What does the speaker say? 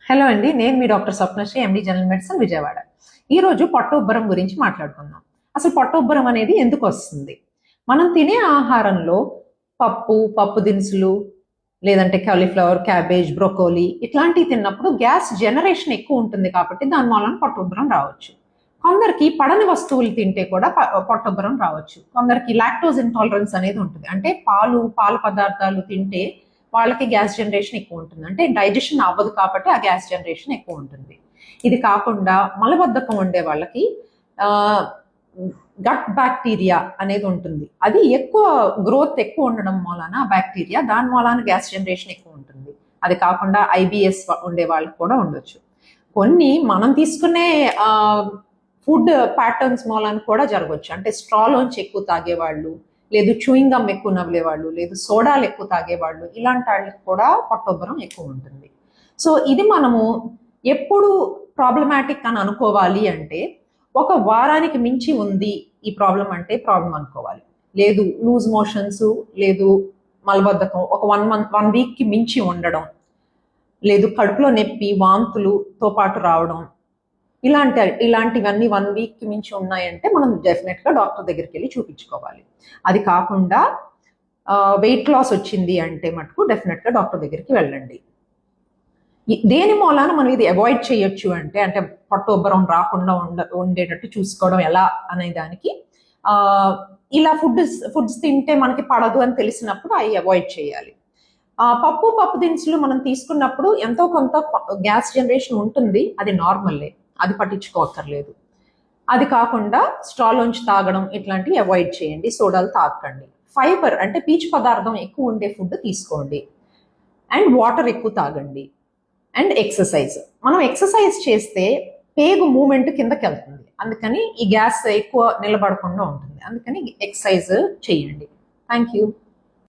Hello అండి, నేను మీ doctor Swapnasri, MD general medicine, Vijayawada. ఈరోజు పొట్ట ఉబ్బరం గురించి మాట్లాడుకుందాం. అసలు పొట్ట ఉబ్బరం అనేది ఎందుకు వస్తుంది? మనం తినే ఆహారంలో పప్పు దినుసులు, లేదంటే కాలీఫ్లవర్, క్యాబేజ్, బ్రోకోలీ ఇట్లాంటివి తిన్నప్పుడు గ్యాస్ జనరేషన్ ఎక్కువ ఉంటుంది కాబట్టి దాని వలన పొట్ట ఉబ్బరం రావచ్చు. కొందరికి పడని వస్తువులు తింటే కూడా పొట్ట ఉబ్బరం రావచ్చు. కొందరికి లాక్టోజ్ ఇంటాలరెన్స్ అనేది ఉంటుంది, అంటే పాల పదార్థాలు తింటే వాళ్ళకి గ్యాస్ జనరేషన్ ఎక్కువ ఉంటుంది, అంటే డైజెషన్ అవ్వదు కాబట్టి ఆ గ్యాస్ జనరేషన్ ఎక్కువ ఉంటుంది. ఇది కాకుండా మలబద్ధకం ఉండే వాళ్ళకి గట్ బ్యాక్టీరియా అనేది ఉంటుంది, అది ఎక్కువ గ్రోత్ ఎక్కువ ఉండడం మూలాన బ్యాక్టీరియా దాని మూలాన గ్యాస్ జనరేషన్ ఎక్కువ ఉంటుంది. అది కాకుండా ఐబిఎస్ ఉండే వాళ్ళకి కూడా ఉండొచ్చు. కొన్ని మనం తీసుకునే ఫుడ్ ప్యాటర్న్స్ మూలాన కూడా జరగవచ్చు, అంటే స్ట్రాలోంచి ఎక్కువ తాగేవాళ్ళు, లేదు చూయింగ్ గమ్ ఎక్కువ నవ్వేవాళ్ళు, లేదు సోడాలు ఎక్కువ తాగేవాళ్ళు, ఇలాంటి వాళ్ళకి కూడా పొట్టొబ్బరం ఎక్కువ ఉంటుంది. సో ఇది మనము ఎప్పుడు ప్రాబ్లమాటిక్ అని అనుకోవాలి అంటే, ఒక వారానికి మించి ఉంది ఈ ప్రాబ్లం అంటే ప్రాబ్లం అనుకోవాలి. లేదు లూజ్ మోషన్స్, లేదు మలబద్ధకం ఒక 1 వీక్కి మించి ఉండడం, లేదు కడుపులో నొప్పి వాంతులుతో పాటు రావడం, ఇలాంటివన్నీ 1 వీక్కి మించి ఉన్నాయంటే మనం డెఫినెట్గా డాక్టర్ దగ్గరికి వెళ్ళి చూపించుకోవాలి. అది కాకుండా వెయిట్ లాస్ వచ్చింది అంటే మటుకు డెఫినెట్గా డాక్టర్ దగ్గరికి వెళ్ళండి. దేని మూలాన మనం ఇది అవాయిడ్ చేయొచ్చు అంటే పొట్ట ఉబ్బరం రాకుండా ఉండేటట్టు చూసుకోవడం ఎలా అనే దానికి ఇలా ఫుడ్స్ తింటే మనకి పడదు అని తెలిసినప్పుడు అవి అవాయిడ్ చేయాలి. పప్పు దినుసులు మనం తీసుకున్నప్పుడు ఎంతో కొంత గ్యాస్ జనరేషన్ ఉంటుంది, అది నార్మల్లే, అది పట్టించుకోక్కర్లేదు. అది కాకుండా స్ట్రాలోంచి తాగడం ఇట్లాంటివి అవాయిడ్ చేయండి, సోడాలు తాగకండి. ఫైబర్ అంటే పీచు పదార్థం ఎక్కువ ఉండే ఫుడ్ తీసుకోండి, అండ్ వాటర్ ఎక్కువ తాగండి, అండ్ ఎక్సర్సైజ్. మనం ఎక్సర్సైజ్ చేస్తే పేగు మూమెంట్ కిందకి వెళ్తుంది, అందుకని ఈ గ్యాస్ ఎక్కువ నిలబడకుండా ఉంటుంది, అందుకని ఎక్సర్సైజ్ చేయండి. Thank you.